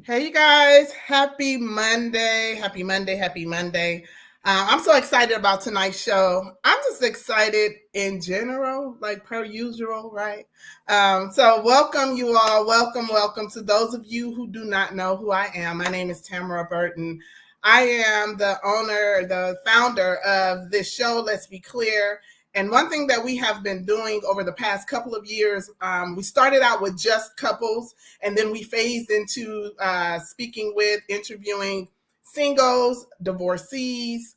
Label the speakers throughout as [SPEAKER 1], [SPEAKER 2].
[SPEAKER 1] Hey, you guys. Happy Monday. Happy Monday. Happy Monday. I'm so excited about tonight's show. I'm just excited in general, like per usual, right? So, welcome you all. Welcome to those of you who do not know who I am. My name is Tamara Burton. I am the owner, the founder of this show, Let's Be Clear. And one thing that we have been doing over the past couple of years, we started out with just couples, and then we phased into speaking with, interviewing singles, divorcees,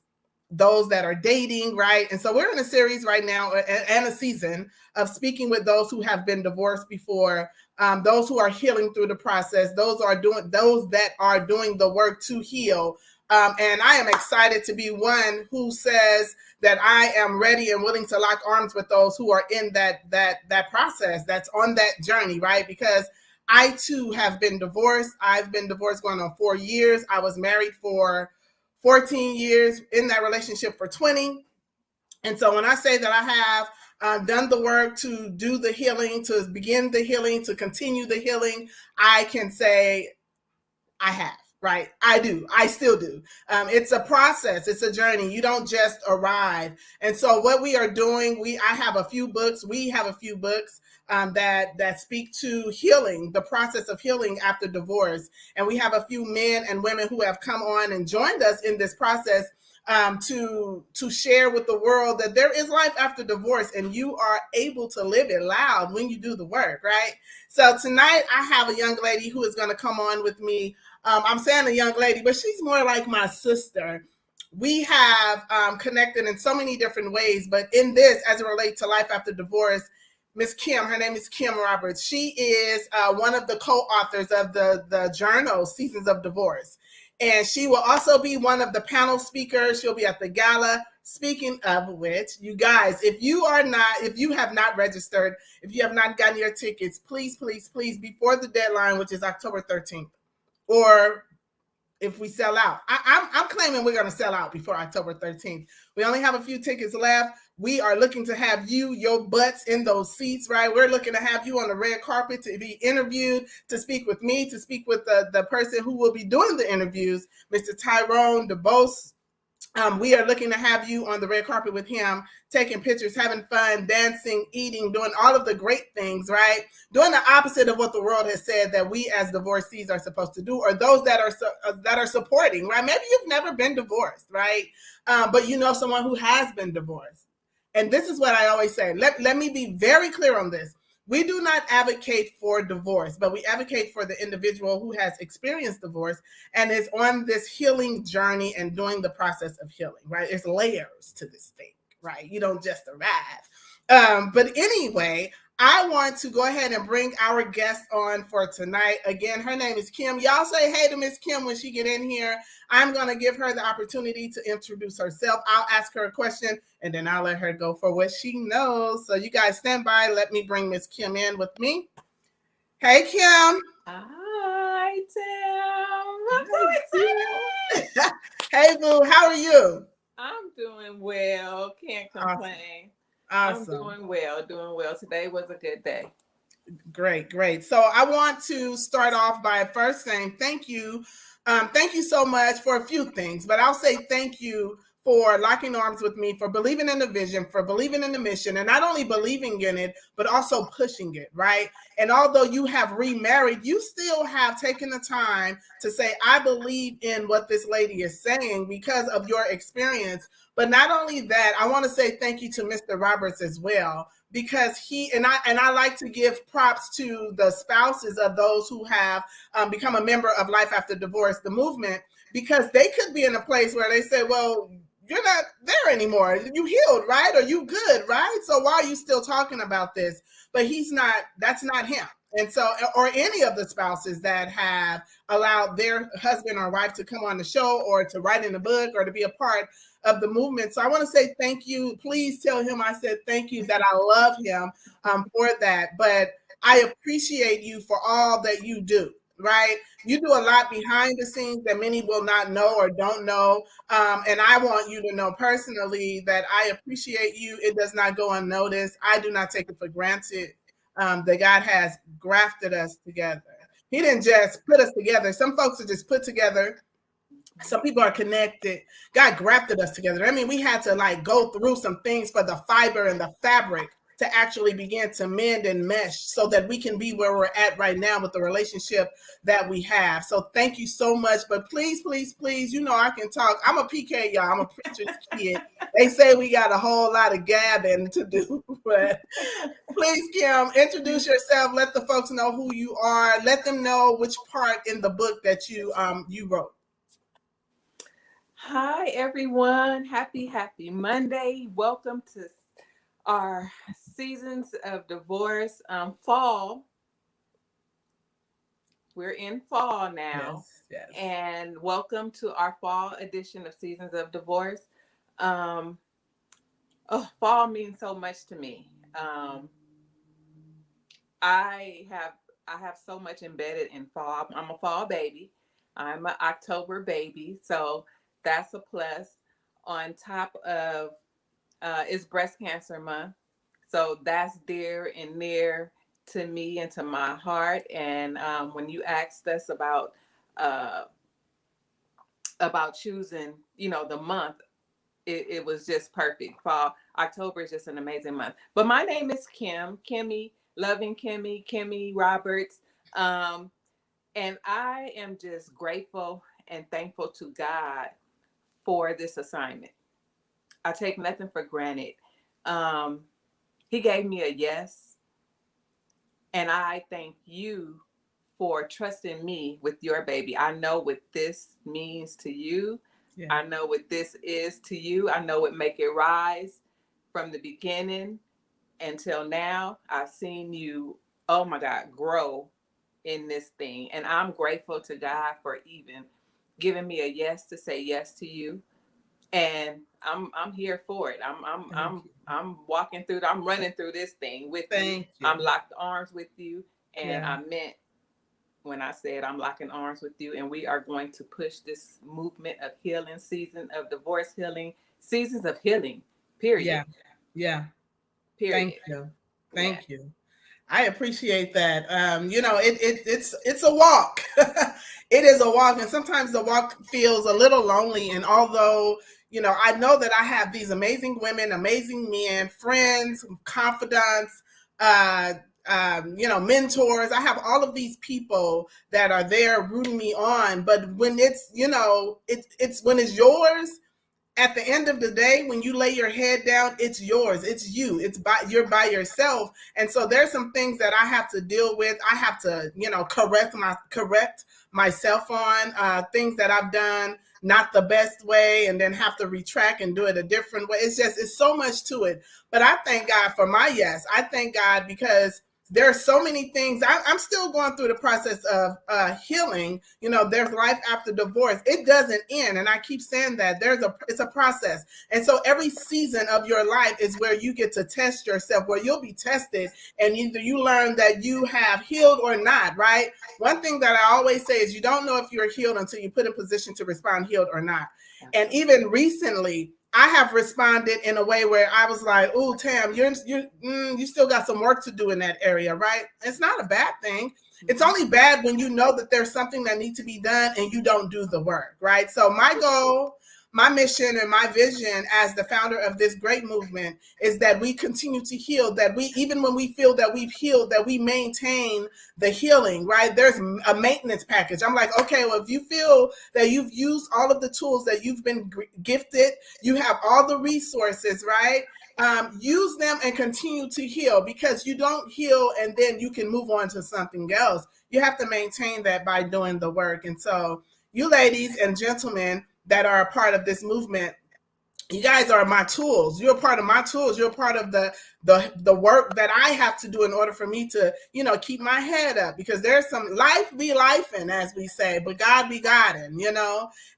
[SPEAKER 1] those that are dating, right? And so we're in a series right now and a season of speaking with those who have been divorced before, those who are healing through the process, those that are doing the work to heal. And I am excited to be one who says that I am ready and willing to lock arms with those who are in that process, that's on that journey, right? Because I too have been divorced. I've been divorced going on 4 years. I was married for 14 years, in that relationship for 20. And so when I say that I have done the work to do the healing, to begin the healing, to continue the healing, I can say I have. Right. I do. I still do. It's a process. It's a journey. You don't just arrive. And so what we are doing, I have a few books. We have a few books that speak to healing, the process of healing after divorce. And we have a few men and women who have come on and joined us in this process to share with the world that there is life after divorce, and you are able to live it loud when you do the work, right? So tonight I have a young lady who is going to come on with me. I'm saying a young lady, but she's more like my sister. We have connected in so many different ways, but in this, as it relates to life after divorce, Miss Kim, her name is Kim Roberts. She is one of the co-authors of the journal Seasons of Divorce. And she will also be one of the panel speakers. She'll be at the gala. Speaking of which, you guys, if you have not registered, if you have not gotten your tickets, please, please, please, before the deadline, which is October 13th, or if we sell out. I'm claiming we're going to sell out before October 13th. We only have a few tickets left. We are looking to have your butts in those seats, right? We're looking to have you on the red carpet to be interviewed, to speak with me, to speak with the person who will be doing the interviews, Mr. Tyrone DeBose. We are looking to have you on the red carpet with him, taking pictures, having fun, dancing, eating, doing all of the great things, right? Doing the opposite of what the world has said that we as divorcees are supposed to do, or those that are supporting, right? Maybe you've never been divorced, right? But you know someone who has been divorced. And this is what I always say. Let me be very clear on this. We do not advocate for divorce, but we advocate for the individual who has experienced divorce and is on this healing journey and doing the process of healing, right? There's layers to this thing, right? You don't just arrive. But anyway, I want to go ahead and bring our guest on for tonight. Again, her name is Kim. Y'all say hey to Miss Kim when she get in here. I'm going to give her the opportunity to introduce herself. I'll ask her a question, and then I'll let her go for what she knows. So you guys stand by. Let me bring Miss Kim in with me. Hey, Kim.
[SPEAKER 2] Hi, Tim. I'm so excited.
[SPEAKER 1] Hey, Boo. How are you?
[SPEAKER 2] I'm doing well. Can't
[SPEAKER 1] Awesome.
[SPEAKER 2] complain. I'm
[SPEAKER 1] Awesome.
[SPEAKER 2] doing well, doing well. Today was a good day.
[SPEAKER 1] Great, great. So I want to start off by first saying thank you. Thank you so much for a few things, but I'll say thank you for locking arms with me, for believing in the vision, for believing in the mission, and not only believing in it, but also pushing it, right? And although you have remarried, you still have taken the time to say, I believe in what this lady is saying because of your experience. But not only that, I want to say thank you to Mr. Roberts as well, because he and I like to give props to the spouses of those who have become a member of Life After Divorce, the movement, because they could be in a place where they say, well, you're not there anymore. You healed, right? Or you good, right? So why are you still talking about this? But he's not, that's not him. And so, or any of the spouses that have allowed their husband or wife to come on the show or to write in a book or to be a part of the movement. So I want to say thank you. Please tell him I said thank you, that I love him for that. But I appreciate you for all that you do, right? You do a lot behind the scenes that many will not know or don't know. And I want you to know personally that I appreciate you. It does not go unnoticed. I do not take it for granted that God has grafted us together. He didn't just put us together. Some folks are just put together. Some people are connected. God grafted us together. I mean, we had to like go through some things for the fiber and the fabric to actually begin to mend and mesh so that we can be where we're at right now with the relationship that we have. So thank you so much. But please, please, please, you know I can talk. I'm a PK, y'all. I'm a preacher's kid. They say we got a whole lot of gabbing to do, but please, Kim, introduce yourself. Let the folks know who you are. Let them know which part in the book that you wrote.
[SPEAKER 2] Hi, everyone. Happy Monday. Welcome to our Seasons of Divorce fall. We're in fall now.
[SPEAKER 1] Yes.
[SPEAKER 2] And welcome to our fall edition of Seasons of Divorce. Fall means so much to me. I have so much embedded in fall. I'm a fall baby. I'm an October baby. So that's a plus. On top of it's breast cancer month. So that's dear and near to me and to my heart. And when you asked us about choosing, the month, it was just perfect. Fall, October is just an amazing month. But my name is Kimmy, loving Kimmy Roberts. And I am just grateful and thankful to God for this assignment. I take nothing for granted. He gave me a yes. And I thank you for trusting me with your baby. I know what this means to you. Yeah. I know what this is to you. I know what make it rise from the beginning until now. I've seen you, oh my God, grow in this thing. And I'm grateful to God for even giving me a yes to say yes to you. And I'm here for it. I'm walking through. I'm running through this thing with you. I'm locked arms with you, and I meant when I said I'm locking arms with you. And we are going to push this movement of healing, season of divorce healing, seasons of healing. Period.
[SPEAKER 1] Yeah.
[SPEAKER 2] Period.
[SPEAKER 1] Thank you. I appreciate that. It's a walk. It is a walk, and sometimes the walk feels a little lonely. And although I know that I have these amazing women, amazing men, friends, confidants, mentors. I have all of these people that are there rooting me on. But when it's when it's yours. At the end of the day, when you lay your head down, it's yours. It's you. You're by yourself. And so there's some things that I have to deal with. I have to, correct myself on things that I've done not the best way, and then have to retract and do it a different way. It's so much to it. But I thank God for my yes. I thank God because there are so many things. I'm still going through the process of healing. There's life after divorce. It doesn't end. And I keep saying that it's a process. And so every season of your life is where you get to test yourself, where you'll be tested, and either you learn that you have healed or not, right? One thing that I always say is you don't know if you're healed until you put in position to respond healed or not. And even recently, I have responded in a way where I was like, "Oh, Tam, you still got some work to do in that area, right?" It's not a bad thing. It's only bad when you know that there's something that needs to be done and you don't do the work, right? So my goal, my mission, and my vision as the founder of this great movement is that we continue to heal, that we, even when we feel that we've healed, that we maintain the healing, right? There's a maintenance package. I'm like, okay, well, if you feel that you've used all of the tools that you've been gifted, you have all the resources, right? Use them and continue to heal, because you don't heal and then you can move on to something else. You have to maintain that by doing the work. And so you ladies and gentlemen that are a part of this movement, you guys are my tools. You're a part of my tools. You're a part of the work that I have to do in order for me to, keep my head up, because there's some life be lifing, as we say, but God be Godding,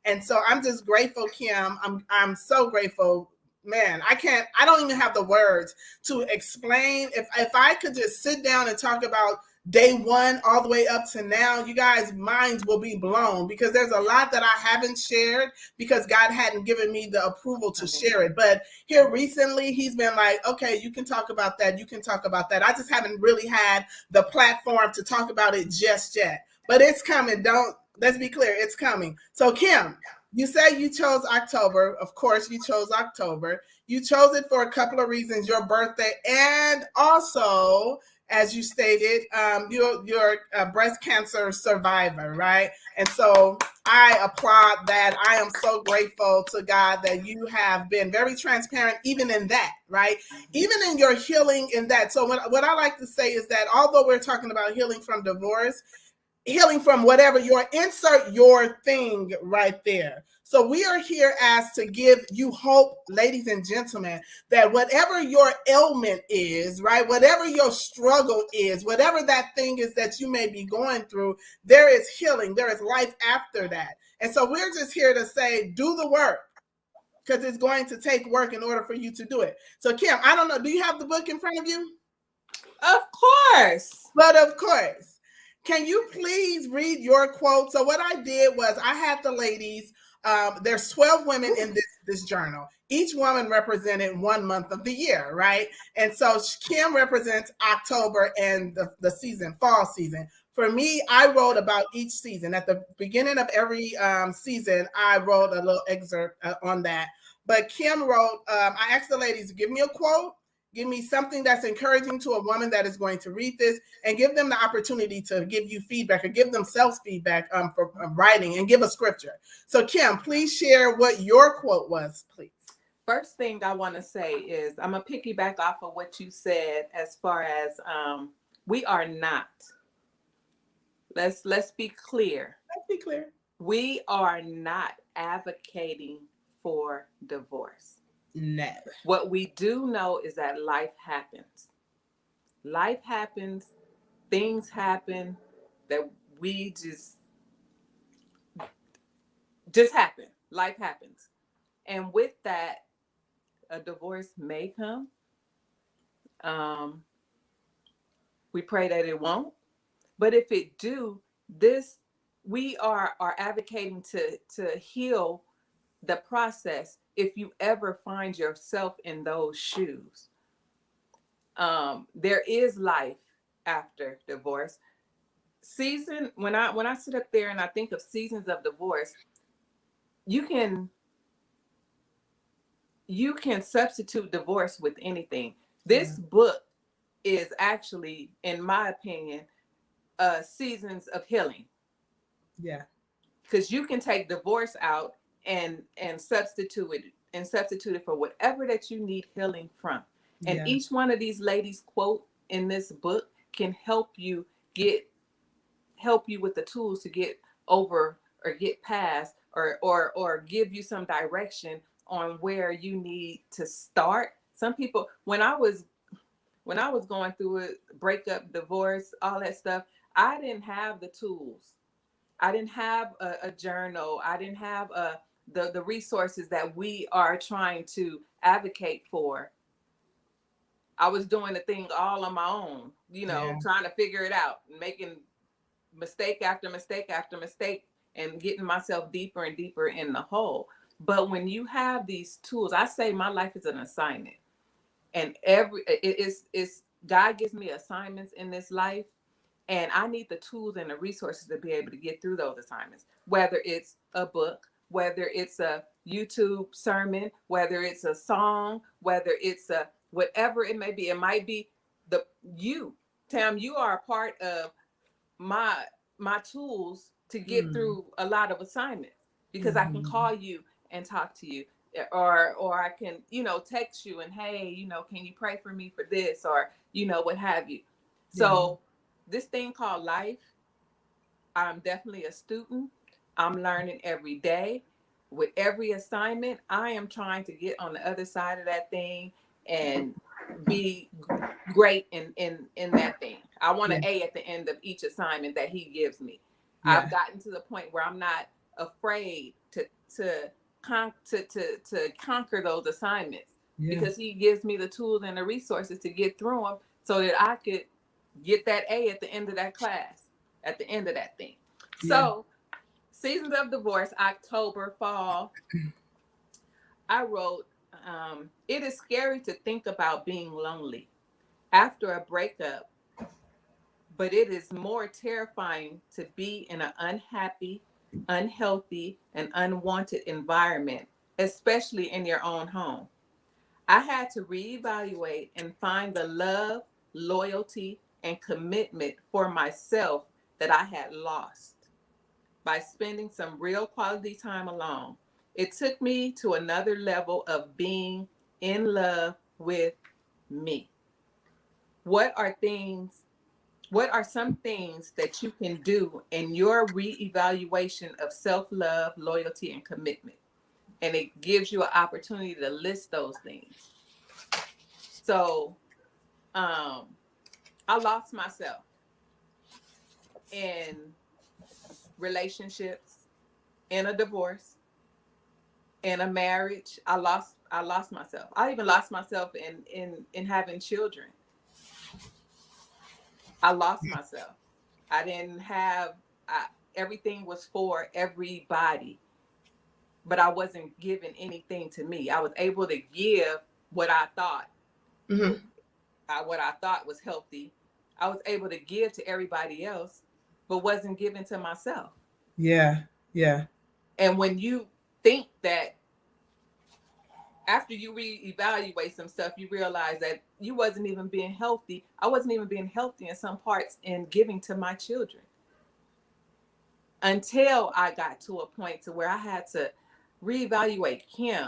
[SPEAKER 1] And so I'm just grateful, Kim. I'm so grateful. Man, I don't even have the words to explain. If I could just sit down and talk about day one all the way up to now, you guys' minds will be blown, because there's a lot that I haven't shared because God hadn't given me the approval to share it. But here recently, he's been like, okay, you can talk about that. You can talk about that. I just haven't really had the platform to talk about it just yet. but it's coming. Don't Let's be clear, it's coming. So Kim, you say you chose October. Of course, you chose October. You chose it for a couple of reasons: your birthday, and also, as you stated, you're a breast cancer survivor, right? And so I applaud that. I am so grateful to God that you have been very transparent, even in that, right? Even in your healing in that. So what I like to say is that although we're talking about healing from divorce, healing from whatever your insert your thing right there. So we are here as to give you hope, ladies and gentlemen, that whatever your ailment is, right, whatever your struggle is, whatever that thing is that you may be going through, there is healing, there is life after that. And so we're just here to say, do the work, because it's going to take work in order for you to do it. So Kim, I don't know, do you have the book in front of you?
[SPEAKER 2] Of course.
[SPEAKER 1] But of course, can you please read your quote? So what I did was I had the ladies. There's 12 women in this journal. Each woman represented 1 month of the year, right? And so Kim represents October and the season, fall season. For me, I wrote about each season. At the beginning of every season, I wrote a little excerpt on that. But Kim wrote, I asked the ladies to give me a quote, give me something that's encouraging to a woman that is going to read this, and give them the opportunity to give you feedback or give themselves feedback for writing, and give a scripture. So Kim, please share what your quote was, please.
[SPEAKER 2] First thing I want to say is I'm going to piggyback off of what you said as far as we are not. Let's be clear.
[SPEAKER 1] Let's be clear.
[SPEAKER 2] We are not advocating for divorce.
[SPEAKER 1] No.
[SPEAKER 2] What we do know is that life happens. Life happens, things happen that we just happen. Life happens. And with that, a divorce may come. We pray that it won't. But if it do, this we are advocating to heal the process if you ever find yourself in those shoes. There is life after divorce. When I sit up there and I think of seasons of divorce, you can substitute divorce with anything. This book is actually, in my opinion, seasons of healing.
[SPEAKER 1] Yeah.
[SPEAKER 2] Because you can take divorce out and substitute it for whatever that you need healing from. And each one of these ladies' quote in this book can help you with the tools to get over or get past or give you some direction on where you need to start. Some people, when I was going through it, breakup, divorce, all that stuff, I didn't have the tools. I didn't have a journal. I didn't have the resources that we are trying to advocate for. I was doing the thing all on my own, trying to figure it out, making mistake after mistake after mistake, and getting myself deeper and deeper in the hole. But when you have these tools, I say my life is an assignment, and it's God gives me assignments in this life, and I need the tools and the resources to be able to get through those assignments, whether it's a book, whether it's a YouTube sermon, whether it's a song, whether it's a whatever it may be. It might be Tam, you are a part of my tools to get through a lot of assignments, because I can call you and talk to you, or I can text you and, hey, can you pray for me for this, or what have you. So this thing called life, I'm definitely a student. I'm learning every day. With every assignment, I am trying to get on the other side of that thing and be great in that thing. I want an A at the end of each assignment that he gives me. I've gotten to the point where I'm not afraid to conquer those assignments, because he gives me the tools and the resources to get through them, so that I could get that A at the end of that class, at the end of that thing. So, seasons of divorce, October, fall. I wrote, it is scary to think about being lonely. After a breakup, but it is more terrifying to be in an unhappy, unhealthy, and unwanted environment, especially in your own home. I had to reevaluate and find the love, loyalty, and commitment for myself that I had lost by spending some real quality time alone. It took me to another level of being in love with me. What are things what are some things that you can do in your reevaluation of self-love, loyalty, and commitment? And it gives you an opportunity to list those things. So, I lost myself in relationships, in a divorce, in a marriage. I lost myself. I even lost myself in having children. I lost myself. I didn't have I, everything was for everybody, but I wasn't giving anything to me. I was able to give what I thought
[SPEAKER 1] Mm-hmm.
[SPEAKER 2] what I thought was healthy. I was able to give to everybody else, but wasn't giving to myself.
[SPEAKER 1] Yeah. Yeah.
[SPEAKER 2] And when you think that after you reevaluate some stuff, you realize that you wasn't even being healthy. I wasn't even being healthy in some parts in giving to my children until I got to a point to where I had to reevaluate Kim.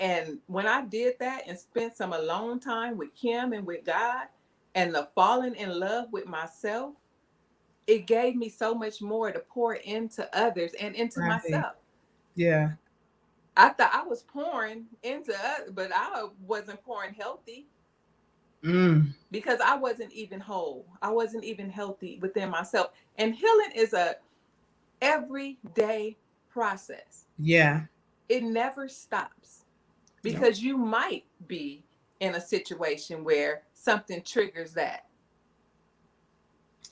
[SPEAKER 2] And when I did that and spent some alone time with Kim and with God and the falling in love with myself, it gave me so much more to pour into others and into
[SPEAKER 1] Right.
[SPEAKER 2] myself.
[SPEAKER 1] Yeah.
[SPEAKER 2] I thought I was pouring into others, but I wasn't pouring healthy
[SPEAKER 1] Mm.
[SPEAKER 2] because I wasn't even whole. I wasn't even healthy within myself. And healing is a everyday process.
[SPEAKER 1] Yeah.
[SPEAKER 2] It never stops
[SPEAKER 1] Nope.
[SPEAKER 2] because you might be in a situation where something triggers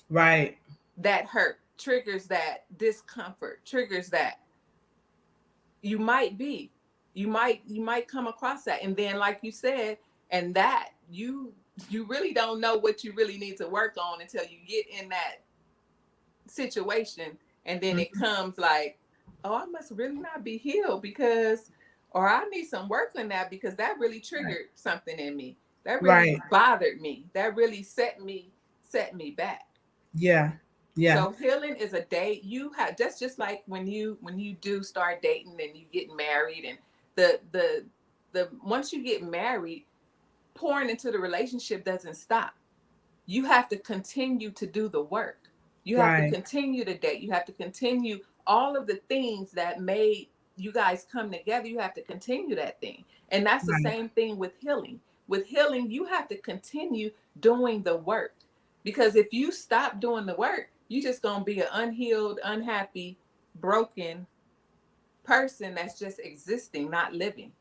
[SPEAKER 1] Right.
[SPEAKER 2] that hurt, triggers that discomfort, triggers that. You might be. You might come across that, and then like you said, and that you really don't know what you really need to work on until you get in that situation, and then it
[SPEAKER 1] Mhm.
[SPEAKER 2] comes like, oh, I must really not be healed because, or I need some work on that because that really
[SPEAKER 1] Right.
[SPEAKER 2] triggered something in me. That really
[SPEAKER 1] Right.
[SPEAKER 2] bothered me. That really set me back.
[SPEAKER 1] Yeah. Yeah.
[SPEAKER 2] So healing is a date you have. That's just like when you do start dating and you get married, and the once you get married, pouring into the relationship doesn't stop. You have to continue to do the work. You have to
[SPEAKER 1] Right.
[SPEAKER 2] continue to date. You have to continue all of the things that made you guys come together. You have to continue that thing. And that's the
[SPEAKER 1] Right.
[SPEAKER 2] same thing with healing. With healing, you have to continue doing the work. Because if you stop doing the work, you're just going to be an unhealed, unhappy, broken person that's just existing, not living.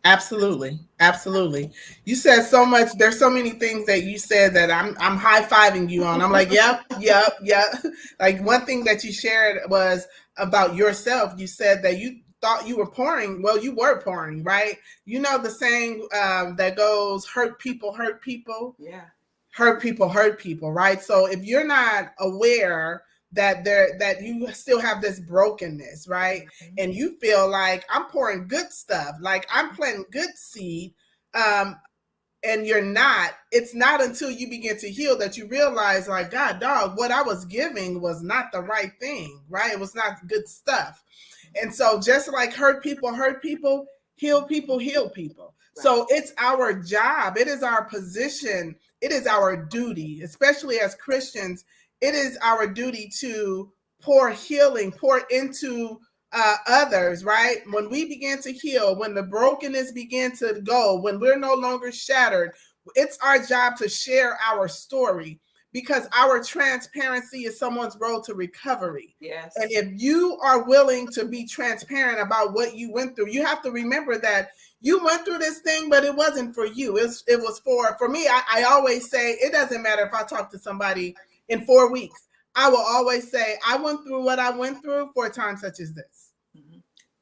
[SPEAKER 1] Absolutely. Absolutely. You said so much. There's so many things that you said that I'm high-fiving you on. I'm like, yep, yep, yep. Like one thing that you shared was about yourself. You said that you thought you were pouring. Well, you were pouring, right? You know the saying that goes, hurt people hurt people.
[SPEAKER 2] Yeah.
[SPEAKER 1] Hurt people, right? So if you're not aware that you still have this brokenness, right?
[SPEAKER 2] Mm-hmm.
[SPEAKER 1] And you feel like I'm pouring good stuff, like I'm planting good seed, um, and you're not, it's not until you begin to heal that you realize, like, God dog, what I was giving was not the right thing, right? It was not good stuff. And so just like hurt people, heal people.
[SPEAKER 2] Right.
[SPEAKER 1] So it's our job, it is our position, it is our duty, especially as Christians, it is our duty to pour healing, pour into others, right? When we begin to heal, when the brokenness begin to go, when we're no longer shattered, it's our job to share our story because our transparency is someone's road to recovery. And
[SPEAKER 2] Yes.
[SPEAKER 1] if you are willing to be transparent about what you went through, you have to remember that you went through this thing, but it wasn't for you. It was for me. I always say it doesn't matter if I talk to somebody in 4 weeks. I will always say I went through what I went through for a time such as this.
[SPEAKER 2] Mm-hmm.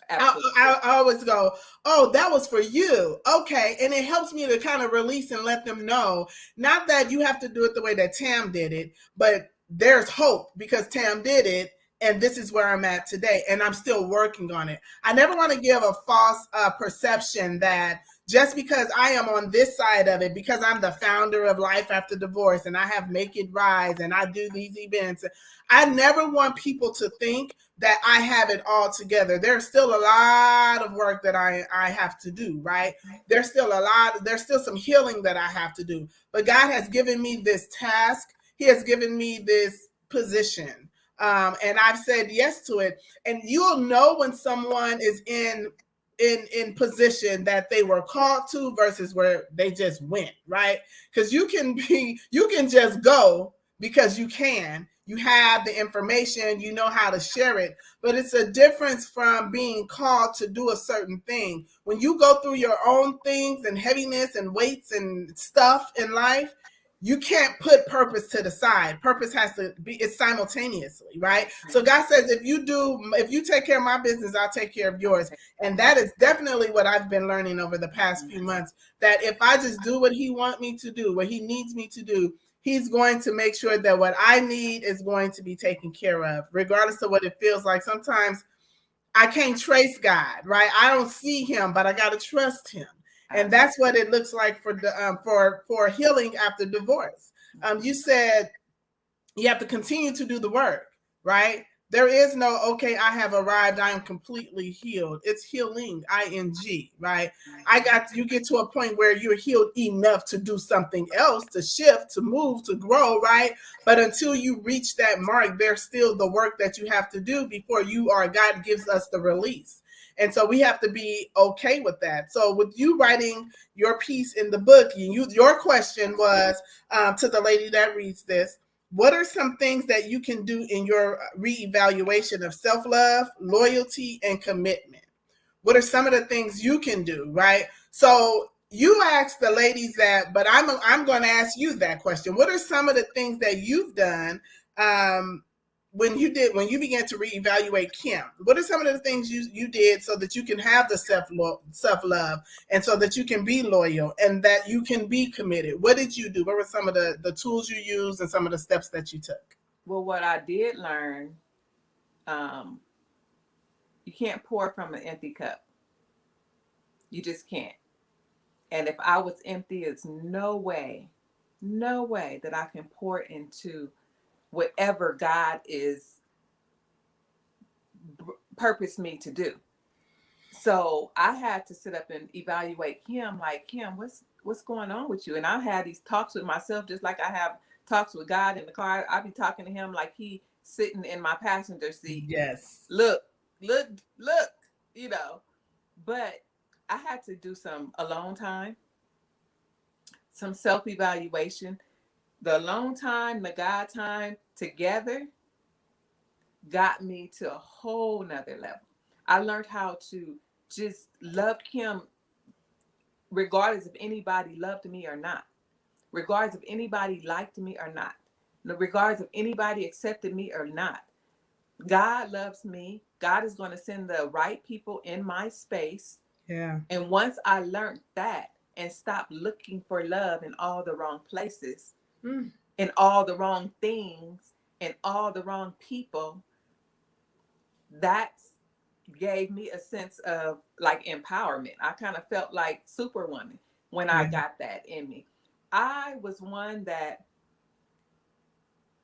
[SPEAKER 2] Absolutely.
[SPEAKER 1] I always go, oh, that was for you. Okay. And it helps me to kind of release and let them know, not that you have to do it the way that Tam did it, but there's hope because Tam did it. And this is where I'm at today. And I'm still working on it. I never want to give a false perception that just because I am on this side of it, because I'm the founder of Life After Divorce and I have Make It Rise and I do these events, I never want people to think that I have it all together. There's still a lot of work that I have to do, right? There's still some healing that I have to do. But God has given me this task. He has given me this position. And I've said yes to it. And you'll know when someone is in position that they were called to versus where they just went, right? Because you can just go because you have the information, you know how to share it, but it's a difference from being called to do a certain thing. When you go through your own things and heaviness and weights and stuff in life, you can't put purpose to the side. Purpose has to be, it's simultaneously, right? So God says, if you take care of my business, I'll take care of yours. And that is definitely what I've been learning over the past few months, that if I just do what he wants me to do, what he needs me to do, he's going to make sure that what I need is going to be taken care of, regardless of what it feels like. Sometimes I can't trace God, right? I don't see him, but I got to trust him. And that's what it looks like for healing after divorce. You said you have to continue to do the work, right? There is no, okay, I have arrived, I am completely healed. It's healing, ing, right? You get to a point where you're healed enough to do something else, to shift, to move, to grow, right? But until you reach that mark, there's still the work that you have to do before God gives us the release. And so we have to be okay with that. So with you writing your piece in the book, your question was to the lady that reads this, what are some things that you can do in your reevaluation of self-love, loyalty, and commitment? What are some of the things you can do, right? So you asked the ladies that, but I'm going to ask you that question. What are some of the things that you've done when you began to reevaluate Kim? What are some of the things you did so that you can have the self-love and so that you can be loyal and that you can be committed? What did you do? What were some of the tools you used and some of the steps that you took?
[SPEAKER 2] Well, what I did learn, you can't pour from an empty cup. You just can't. And if I was empty, it's no way that I can pour into whatever God is purposed me to do. So I had to sit up and evaluate Kim, like, Kim, what's going on with you? And I had these talks with myself, just like I have talks with God in the car. I be talking to him like he sitting in my passenger seat.
[SPEAKER 1] Yes.
[SPEAKER 2] Look, you know. But I had to do some alone time, some self-evaluation. The alone time, the God time together got me to a whole nother level. I learned how to just love Kim regardless if anybody loved me or not, regardless if anybody liked me or not, regardless if anybody accepted me or not. God loves me. God is going to send the right people in my space.
[SPEAKER 1] Yeah.
[SPEAKER 2] And once I learned that and stopped looking for love in all the wrong places, in all the wrong things, and all the wrong people, that gave me a sense of like empowerment. I kind of felt like Superwoman when I got that in me. I was one that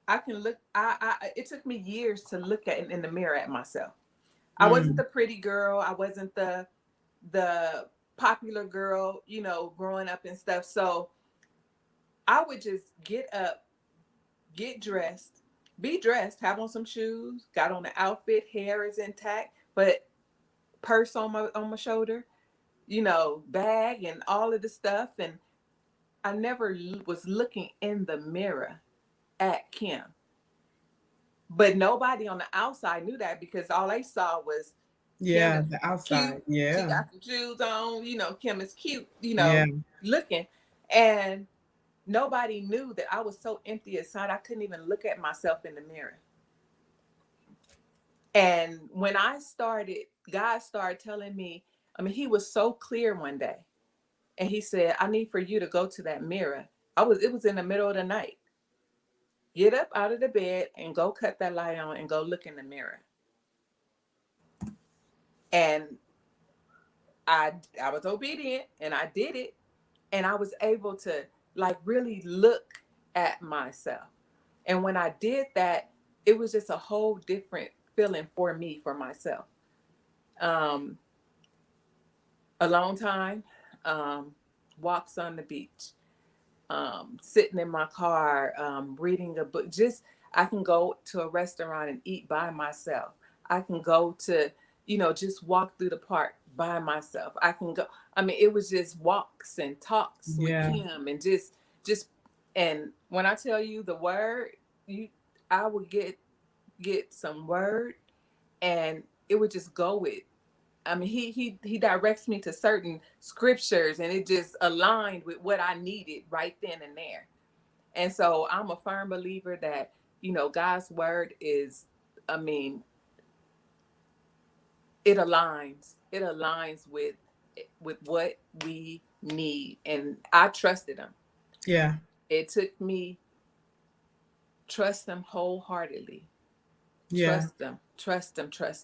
[SPEAKER 2] I can look. It took me years to look at in the mirror at myself. I wasn't the pretty girl. I wasn't the popular girl, growing up and stuff. So I would just get up, get dressed, be dressed, have on some shoes, got on the outfit, hair is intact, but purse on my shoulder, bag and all of the stuff. And I never was looking in the mirror at Kim. But nobody on the outside knew that because all they saw was Kim is
[SPEAKER 1] the outside.
[SPEAKER 2] cute. She
[SPEAKER 1] Yeah.
[SPEAKER 2] got some shoes on, Kim is cute,
[SPEAKER 1] Yeah.
[SPEAKER 2] looking. And nobody knew that I was so empty inside, I couldn't even look at myself in the mirror. And when I started God started telling me, I mean, he was so clear one day. And he said, I need for you to go to that mirror. It was in the middle of the night. Get up out of the bed and go cut that light on and go look in the mirror. And I was obedient and I did it. And I was able to like really look at myself. And when I did that, it was just a whole different feeling for me, for myself. Um, Alone time, walks on the beach, sitting in my car, reading a book. Just I can go to a restaurant and eat by myself. I can go to, just walk through the park by myself. I can go. I mean, it was just walks and talks with
[SPEAKER 1] Yeah.
[SPEAKER 2] Kim and just. And when I tell you the word, you, I would get some word, and it would just go with. I mean, he directs me to certain scriptures, and it just aligned with what I needed right then and there. And so I'm a firm believer that, God's word is, I mean, it aligns with what we need. And I trusted him.
[SPEAKER 1] Yeah.
[SPEAKER 2] It took me trust him wholeheartedly.
[SPEAKER 1] Yeah.
[SPEAKER 2] Trust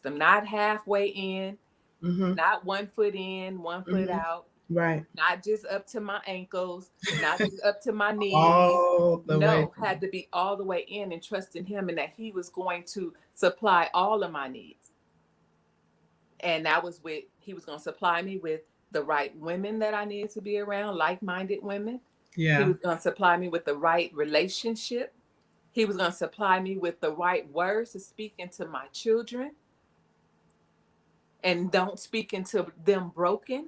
[SPEAKER 2] him. Not halfway in,
[SPEAKER 1] Mm-hmm.
[SPEAKER 2] not 1 foot in, 1 foot
[SPEAKER 1] Mm-hmm.
[SPEAKER 2] out,
[SPEAKER 1] Right.
[SPEAKER 2] not just up to my ankles, not just up to my knees.
[SPEAKER 1] All the way.
[SPEAKER 2] No, had to be all the way in and trusting him and that he was going to supply all of my needs. And that was with, he was going to supply me with the right women that I needed to be around, like minded women. He
[SPEAKER 1] Yeah.
[SPEAKER 2] was going to supply me with the right relationship. He was going to supply me with the right words to speak into my children and don't speak into them broken.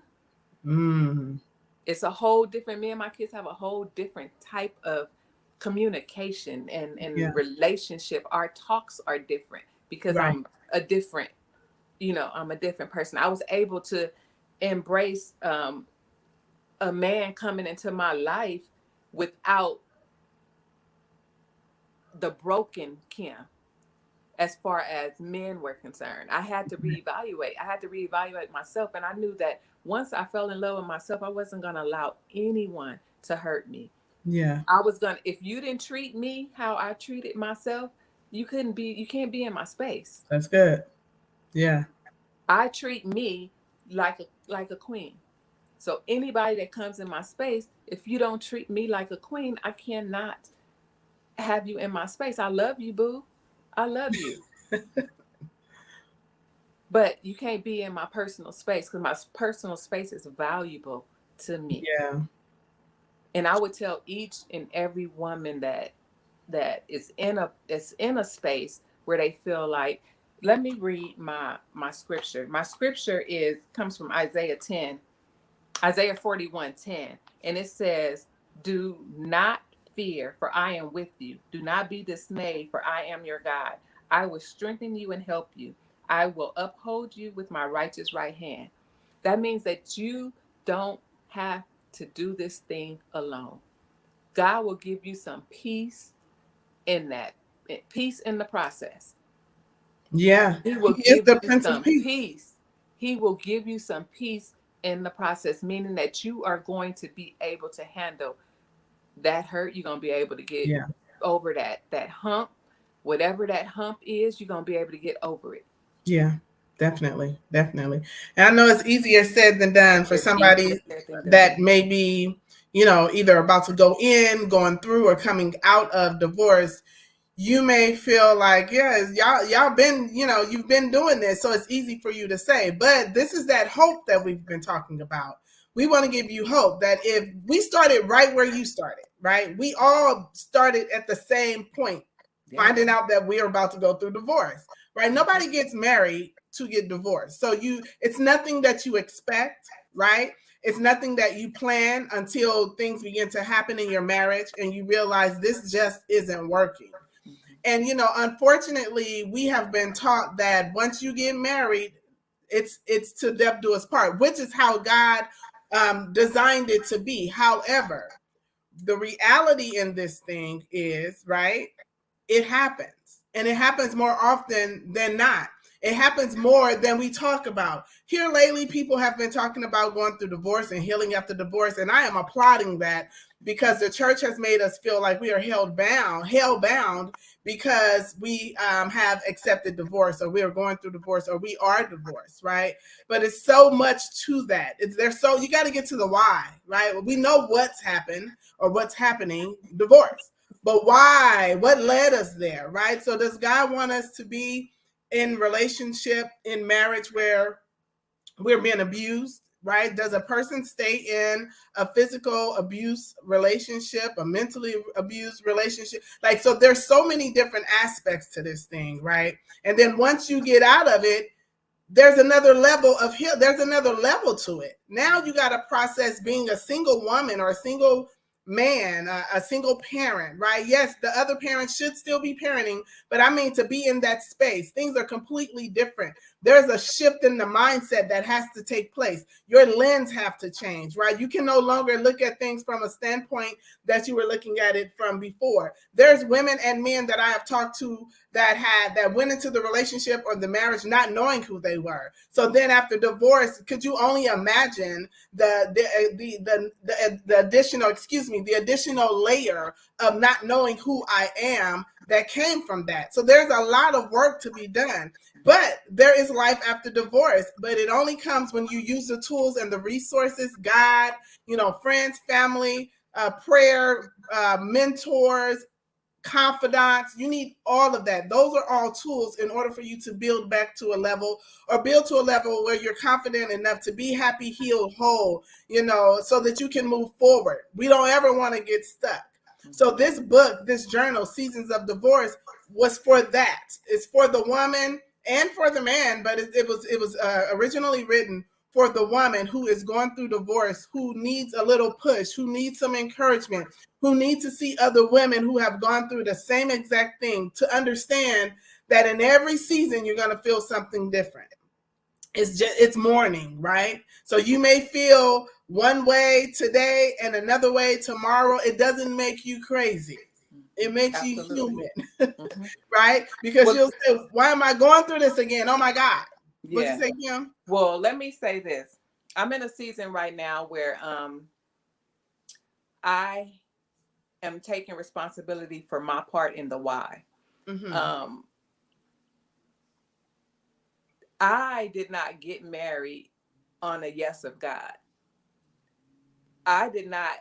[SPEAKER 1] Mm.
[SPEAKER 2] It's a whole different, me and my kids have a whole different type of communication and
[SPEAKER 1] Yeah.
[SPEAKER 2] relationship. Our talks are different because
[SPEAKER 1] Right.
[SPEAKER 2] a different, I'm a different person. I was able to embrace a man coming into my life without the broken Kim. As far as men were concerned, I had to reevaluate. I had to reevaluate myself. And I knew that once I fell in love with myself, I wasn't going to allow anyone to hurt me.
[SPEAKER 1] Yeah.
[SPEAKER 2] I was going to, if you didn't treat me how I treated myself, you can't be in my space.
[SPEAKER 1] That's good. Yeah.
[SPEAKER 2] I treat me like a queen. So anybody that comes in my space, if you don't treat me like a queen, I cannot have you in my space. I love you, boo. I love you. But you can't be in my personal space because my personal space is valuable to me.
[SPEAKER 1] Yeah.
[SPEAKER 2] And I would tell each and every woman that is in a space where they feel like, let me read my scripture. My scripture comes from Isaiah 41:10, and it says, "Do not fear, for I am with you. Do not be dismayed, for I am your God. I will strengthen you and help you. I will uphold you with my righteous right hand." That means that you don't have to do this thing alone. God will give you some peace in that, peace in the process.
[SPEAKER 1] Yeah.
[SPEAKER 2] He
[SPEAKER 1] He
[SPEAKER 2] will
[SPEAKER 1] is
[SPEAKER 2] give
[SPEAKER 1] the
[SPEAKER 2] you
[SPEAKER 1] Prince of
[SPEAKER 2] some
[SPEAKER 1] Peace.
[SPEAKER 2] peace. He will give you some peace in the process, meaning that you are going to be able to handle that hurt. You're going to be able to get
[SPEAKER 1] Yeah.
[SPEAKER 2] over that hump. Whatever that hump is, you're going to be able to get over it.
[SPEAKER 1] Yeah. Definitely. Definitely. And I know it's easier said than done for
[SPEAKER 2] It's easier
[SPEAKER 1] somebody
[SPEAKER 2] said than done.
[SPEAKER 1] that may be, either about to go in, going through, or coming out of divorce. You may feel like, yeah, y'all been, you've been doing this, so it's easy for you to say. But this is that hope that we've been talking about. We want to give you hope that if we started right where you started, right? We all started at the same point,
[SPEAKER 2] Yeah.
[SPEAKER 1] finding out that we're about to go through divorce, right? Nobody gets married to get divorced. So it's nothing that you expect, right? It's nothing that you plan until things begin to happen in your marriage and you realize this just isn't working.
[SPEAKER 2] Mhm.
[SPEAKER 1] And unfortunately, we have been taught that once you get married, it's to death do us part, which is how God designed it to be. However, the reality in this thing is, right, it happens, and it happens more often than not. It happens more than we talk about. Here lately, people have been talking about going through divorce and healing after divorce, and I am applauding that because the church has made us feel like we are hell bound because we have accepted divorce, or we are going through divorce, or we are divorced, right? But it's so much to that. You got to get to the why, right? We know what's happened or what's happening, divorce. But why? What led us there, right? So does God want us to be in relationship, in marriage where we're being abused, right? Does a person stay in a physical abuse relationship, a mentally abused relationship? Like, so there's so many different aspects to this thing, right? And then once you get out of it, there's another level of heal. There's another level to it. Now you got to process being a single woman or a single man, a single parent, right? Yes, the other parent should still be parenting, but I mean to be in that space. Things are completely different. There's a shift in the mindset that has to take place. Your lens have to change, right? You can no longer look at things from a standpoint that you were looking at it from before. There's women and men that I have talked to that went into the relationship or the marriage not knowing who they were. So then after divorce, could you only imagine the additional layer of not knowing who I am that came from that? So there's a lot of work to be done. But there is life after divorce, but it only comes when you use the tools and the resources, God, friends, family, prayer, mentors, confidants. You need all of that. Those are all tools in order for you to build back to a level, or build to a level where you're confident enough to be happy, healed, whole, so that you can move forward. We don't ever want to get stuck. So this book, this journal, Seasons of Divorce, was for that. It's for the woman and for the man, but it was originally written for the woman who is going through divorce, who needs a little push, who needs some encouragement, who need to see other women who have gone through the same exact thing, to understand that in every season you're going to feel something different. It's morning, right? So you may feel one way today and another way tomorrow. It doesn't make you crazy. It makes
[SPEAKER 2] Absolutely.
[SPEAKER 1] you human, right? Because you'll say, why am I going through this again? Oh my God. What'd you say, Kim?
[SPEAKER 2] Well, let me say this. I'm in a season right now where I am taking responsibility for my part in the why. Mm-hmm. I did not get married on a yes of God. I did not.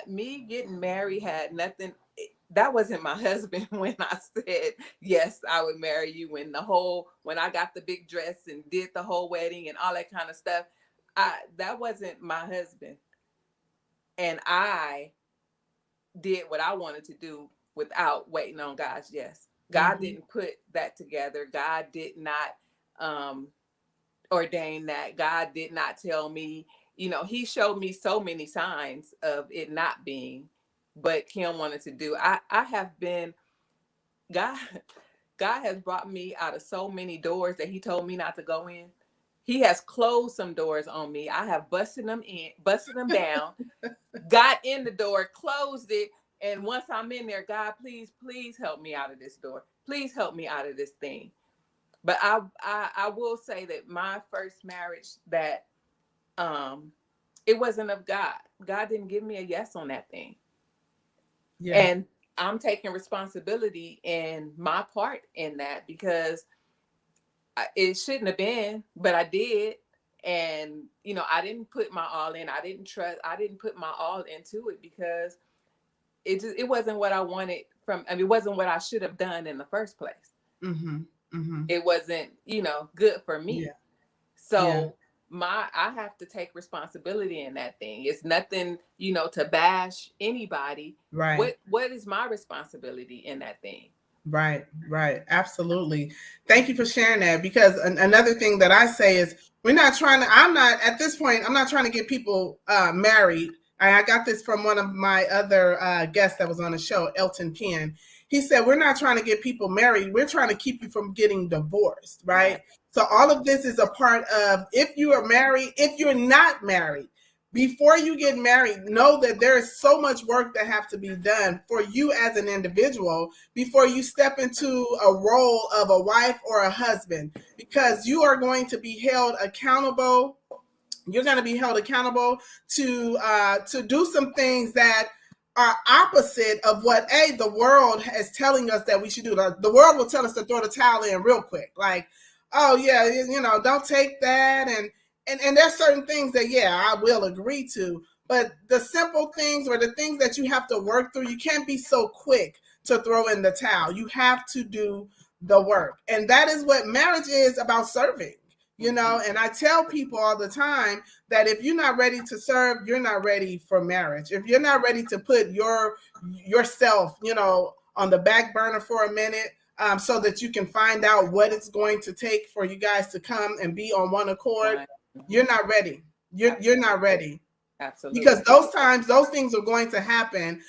[SPEAKER 2] Me getting married had nothing. That wasn't my husband when I said yes, I would marry you. When I got the big dress and did the whole wedding and all that kind of stuff, that wasn't my husband. And I did what I wanted to do without waiting on God's yes. God didn't put that together. God did not ordain that. God did not tell me. He showed me so many signs of it not being, but Kim wanted to do. I have been, God has brought me out of so many doors that he told me not to go in. He has closed some doors on me. I have busted them down, got in the door, closed it. And once I'm in there, God, please help me out of this door. Please help me out of this thing. But I will say that my first marriage, that it wasn't of God. God didn't give me a yes on that thing. Yeah. And I'm taking responsibility in my part in that, because it shouldn't have been, but I did. And, I didn't put my all in. I didn't put my all into it, because it wasn't what I wanted it wasn't what I should have done in the first place. Mm-hmm. Mm-hmm. It wasn't, good for me. Yeah. So I have to take responsibility in that thing. It's nothing, to bash anybody. Right. What is my responsibility in that thing?
[SPEAKER 1] Right. Absolutely. Thank you for sharing that, because another thing that I say is, I'm not trying to get people married. I got this from one of my other guests that was on the show, Elton Penn. He said, we're not trying to get people married. We're trying to keep you from getting divorced, right? So all of this is a part of, if you are married, if you're not married, before you get married, know that there is so much work that have to be done for you as an individual before you step into a role of a wife or a husband, because you are going to be held accountable. You're going to be held accountable to do some things that are opposite of what the world is telling us that we should do. The world will tell us to throw the towel in real quick, like, oh yeah, don't take that, and there's certain things that I will agree to, but the simple things or the things that you have to work through, you can't be so quick to throw in the towel. You have to do the work, and that is what marriage is about, serving. And I tell people all the time that if you're not ready to serve, you're not ready for marriage. If you're not ready to put yourself, on the back burner for a minute, so that you can find out what it's going to take for you guys to come and be on one accord, you're not ready. You're not ready.
[SPEAKER 2] Absolutely.
[SPEAKER 1] Because those things are going to happen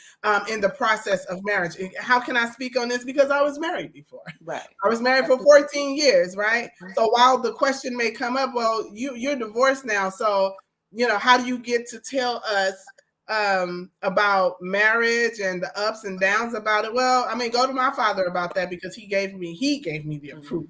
[SPEAKER 1] in the process of marriage. How can I speak on this? Because I was married before.
[SPEAKER 2] Right.
[SPEAKER 1] I was married for 14 years, right? So while the question may come up, well, you're divorced now, so how do you get to tell us about marriage and the ups and downs about it? Well, I mean, go to my father about that, because he gave me the approval.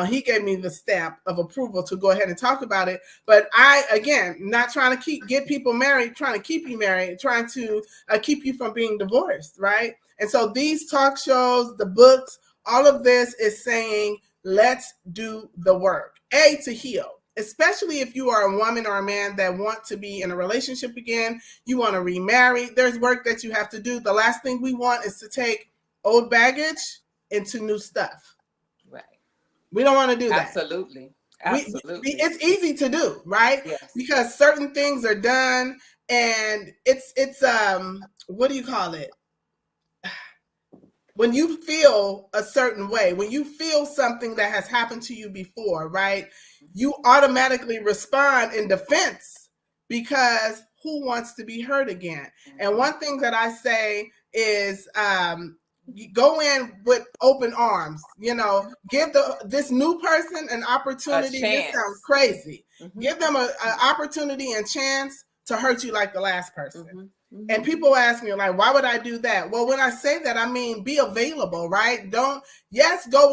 [SPEAKER 1] He gave me the stamp of approval to go ahead and talk about it. But I, again, not trying to get people married, trying to keep you married, trying to keep you from being divorced, right? And so these talk shows, the books, all of this is saying, let's do the work. To heal. Especially if you are a woman or a man that want to be in a relationship again, you want to remarry, there's work that you have to do. The last thing we want is to take old baggage into new stuff.
[SPEAKER 2] Right.
[SPEAKER 1] We don't want to do that.
[SPEAKER 2] Absolutely.
[SPEAKER 1] It's easy to do, right?
[SPEAKER 2] Yes.
[SPEAKER 1] Because certain things are done, and it's what do you call it? When you feel a certain way, when you feel something that has happened to you before, right? You automatically respond in defense, because who wants to be hurt again? And one thing that I say is, you go in with open arms. Give this new person an opportunity. This sounds crazy. Give them an opportunity and chance to hurt you like the last person. And people ask me, like, why would I do that? Well, when I say that, I mean, be available, right? Go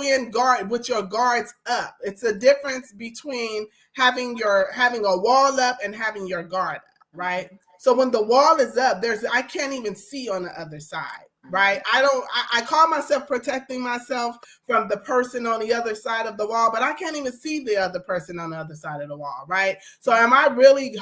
[SPEAKER 1] in guard with your guards up. It's a difference between having a wall up and having your guard up, right? So when the wall is up, I can't even see on the other side, right? I call myself protecting myself from the person on the other side of the wall, but I can't even see the other person on the other side of the wall, right? So am I really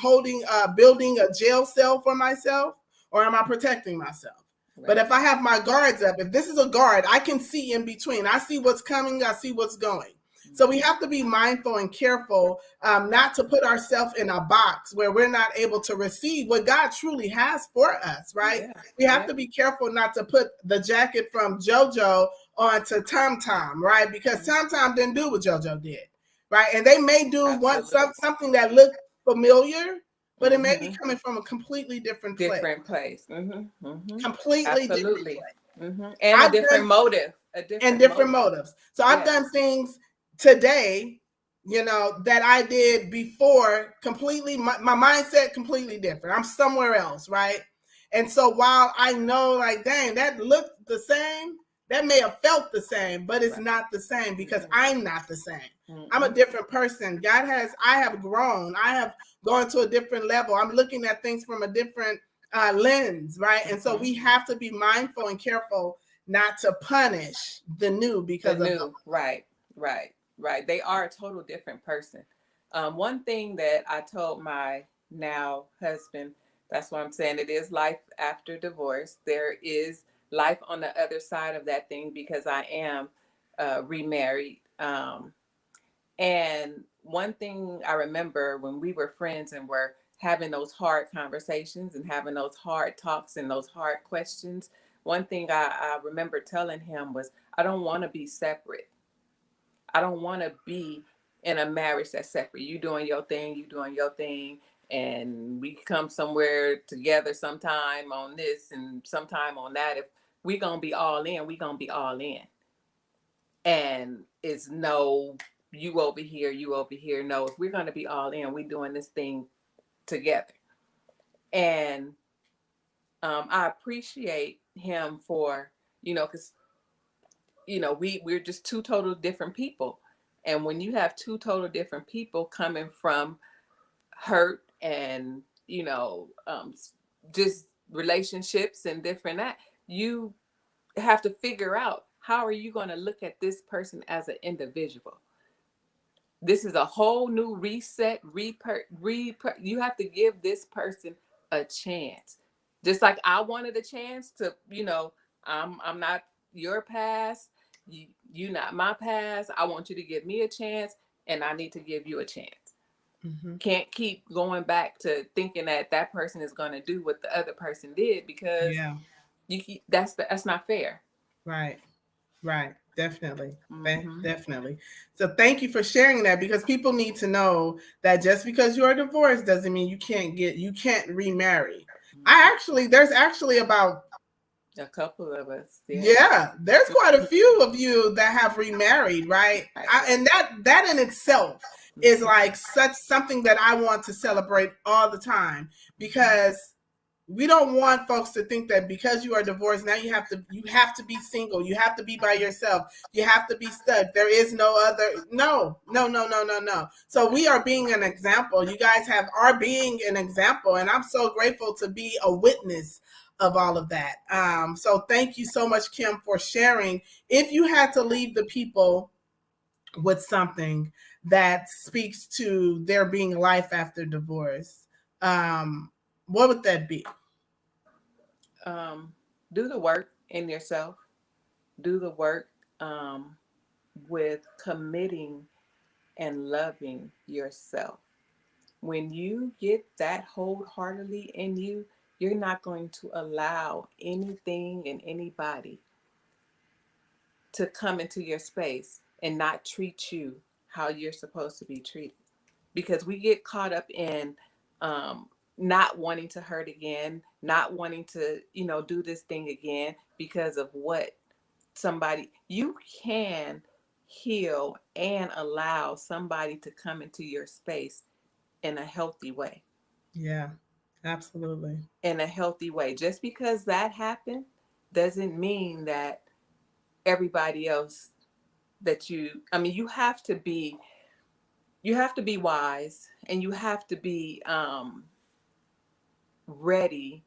[SPEAKER 1] building a jail cell for myself? Or am I protecting myself? Right. But if I have my guards up, if this is a guard, I can see in between. I see what's coming. I see what's going. So we have to be mindful and careful not to put ourselves in a box where we're not able to receive what God truly has for us, right? Yeah. We have to be careful not to put the jacket from JoJo onto Tom Tom, right? Because Tom Tom didn't do what JoJo did, right? And they may do something that looked familiar, but it may be coming from a completely different place. Completely different place.
[SPEAKER 2] And a different motive.
[SPEAKER 1] Different motives. So I've done things today, that I did before, completely, my mindset completely different. I'm somewhere else, right? And so while I know, like, dang, that looked the same, that may have felt the same, but it's not the same, because I'm not the same. I'm a different person. I have grown. I have gone to a different level. I'm looking at things from a different lens, right? And so we have to be mindful and careful not to punish the new because of the
[SPEAKER 2] Right. They are a total different person. One thing that I told my now husband, that's what I'm saying, it is life after divorce. There is life on the other side of that thing, because I am remarried. And one thing I remember when we were friends and were having those hard conversations and having those hard talks and those hard questions, one thing I remember telling him was, I don't want to be separate. I don't want to be in a marriage that's separate. You doing your thing, and we come somewhere together sometime on this and sometime on that. If we gonna be all in, we gonna be all in. And it's no, you over here. No, if we're gonna be all in, we doing this thing together. And I appreciate him for, because, we're just two total different people. And when you have two total different people coming from hurt and, just relationships and different that, you have to figure out how are you going to look at this person as an individual. This is a whole new reset. You have to give this person a chance. Just like I wanted a chance to, I'm not your past. You not my past. I want you to give me a chance, and I need to give you a chance.
[SPEAKER 1] Mm-hmm.
[SPEAKER 2] Can't keep going back to thinking that that person is going to do what the other person did, because
[SPEAKER 1] Yeah.
[SPEAKER 2] that's not fair.
[SPEAKER 1] Right. Right. Definitely.
[SPEAKER 2] Mm-hmm.
[SPEAKER 1] Definitely. So thank you for sharing that, because people need to know that just because you are divorced doesn't mean you can't remarry. There's actually about,
[SPEAKER 2] A couple of us, yeah.
[SPEAKER 1] yeah, there's quite a few of you that have remarried, right?
[SPEAKER 2] Right, right.
[SPEAKER 1] And that in itself is like such something that I want to celebrate all the time, because we don't want folks to think that because you are divorced now you have to be single, you have to be by yourself, you have to be stuck, there is no other. No, no, no, no, no, no. So we are being an example. You guys are being an example, and I'm so grateful to be a witness of all of that. So thank you so much, Kim, for sharing. If you had to leave the people with something that speaks to there being life after divorce, what would that be?
[SPEAKER 2] um, do the work in yourself. Do the work, with committing and loving yourself. When you get that wholeheartedly in you, you're not going to allow anything and anybody to come into your space and not treat you how you're supposed to be treated. Because we get caught up in, not wanting to hurt again, not wanting to, do this thing again because of what somebody, you can heal and allow somebody to come into your space in a healthy way.
[SPEAKER 1] Yeah, absolutely.
[SPEAKER 2] In a healthy way. Just because that happened doesn't mean that everybody else that I mean, you have to be wise, and you have to be, ready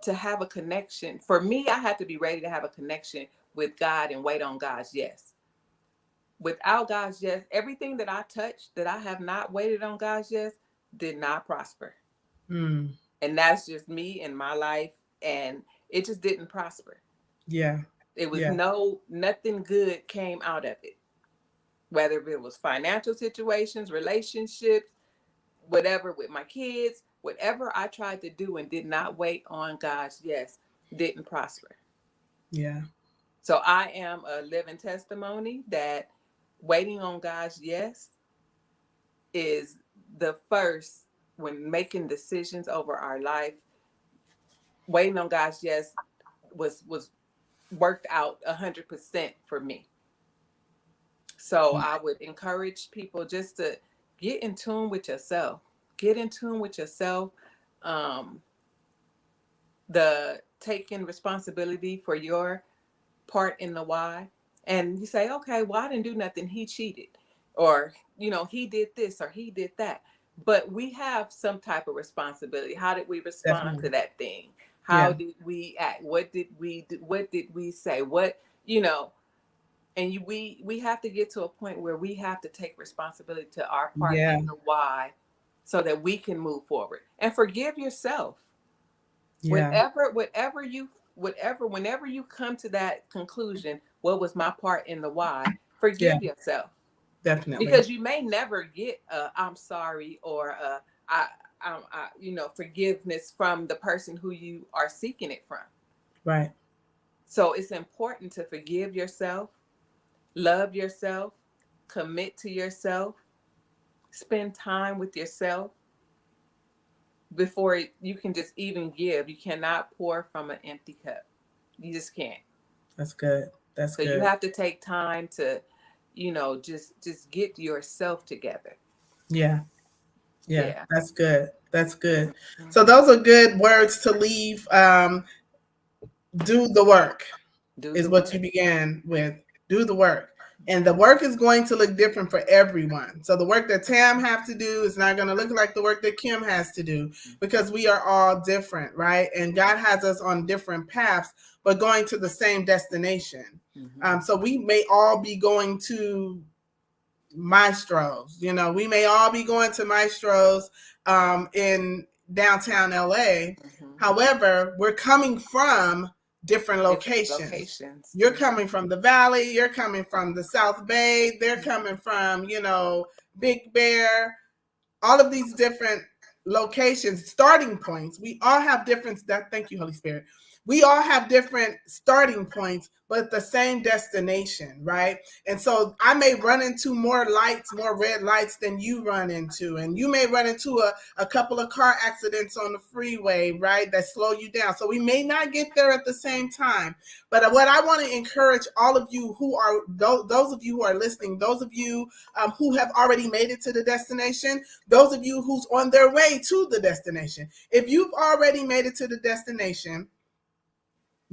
[SPEAKER 2] to have a connection. For me, I had to be ready to have a connection with God and wait on God's yes. Without God's yes, everything that I touched that I have not waited on God's yes did not prosper.
[SPEAKER 1] Mm,
[SPEAKER 2] And that's just me and my life. And it just didn't prosper.
[SPEAKER 1] yeah,
[SPEAKER 2] It was
[SPEAKER 1] yeah,
[SPEAKER 2] nothing good came out of it. Whether it was financial situations, relationships, whatever with my kids, whatever I tried to do and did not wait on God's yes, didn't prosper.
[SPEAKER 1] yeah,
[SPEAKER 2] So I am a living testimony that waiting on God's yes is the first, when making decisions over our life. Waiting on God's yes was worked out 100% for me. So
[SPEAKER 1] mm,
[SPEAKER 2] I would encourage people just to get in tune with yourself. Get in tune with yourself. Um, the taking responsibility for your part in the why. And you say, okay, well, I didn't do nothing. He cheated, or, he did this or he did that. But we have some type of responsibility. How did we respond to
[SPEAKER 1] definitely.
[SPEAKER 2] that thing? How
[SPEAKER 1] Yeah,
[SPEAKER 2] did we act? What did we do? What did we say? What, you know, and we have to get to a point where we have to take responsibility to our part
[SPEAKER 1] yeah,
[SPEAKER 2] in the why, so that we can move forward and forgive yourself.
[SPEAKER 1] yeah,
[SPEAKER 2] Whatever whenever you come to that conclusion, what was my part in the why,
[SPEAKER 1] yeah,
[SPEAKER 2] forgive yourself.
[SPEAKER 1] definitely.
[SPEAKER 2] Because you may never get a I'm sorry, or a forgiveness from the person who you are seeking it from.
[SPEAKER 1] Right.
[SPEAKER 2] So it's important to forgive yourself, love yourself, commit to yourself, spend time with yourself before you can just even give. You cannot pour from an empty cup. You just can't.
[SPEAKER 1] That's good. That's
[SPEAKER 2] So you
[SPEAKER 1] good.
[SPEAKER 2] have to take time to, just get yourself together.
[SPEAKER 1] Yeah, Yeah,
[SPEAKER 2] Yeah.
[SPEAKER 1] that's good. That's good. So
[SPEAKER 2] Mhm.
[SPEAKER 1] those are good words to leave. Do the work
[SPEAKER 2] Do
[SPEAKER 1] is
[SPEAKER 2] the
[SPEAKER 1] what you
[SPEAKER 2] work.
[SPEAKER 1] began with. Do the work. And the work is going to look different for everyone. So the work that Tam have to do is not going to look like the work that Kim has to do, because we are all different, right? And God has us on different paths, but going to the same destination.
[SPEAKER 2] Mhm.
[SPEAKER 1] So we may all be going to Maestros. You know, we may all be going to Maestros in downtown LA.
[SPEAKER 2] Mhm.
[SPEAKER 1] However, we're coming from different
[SPEAKER 2] Different
[SPEAKER 1] locations.
[SPEAKER 2] locations.
[SPEAKER 1] You're
[SPEAKER 2] Mhm.
[SPEAKER 1] coming from the Valley, you're coming from the South Bay, they're
[SPEAKER 2] Mhm.
[SPEAKER 1] coming from, Big Bear, all of these different locations, starting points. We all have different, thank you, Holy Spirit. We all have different starting points, but the same destination, right? And so I may run into more lights, more red lights than you run into. And you may run into a couple of car accidents on the freeway, right? That slow you down. So we may not get there at the same time. But what I want to encourage all of you who are, those of you who are listening, those of you who have already made it to the destination, those of you who's on their way to the destination. If you've already made it to the destination,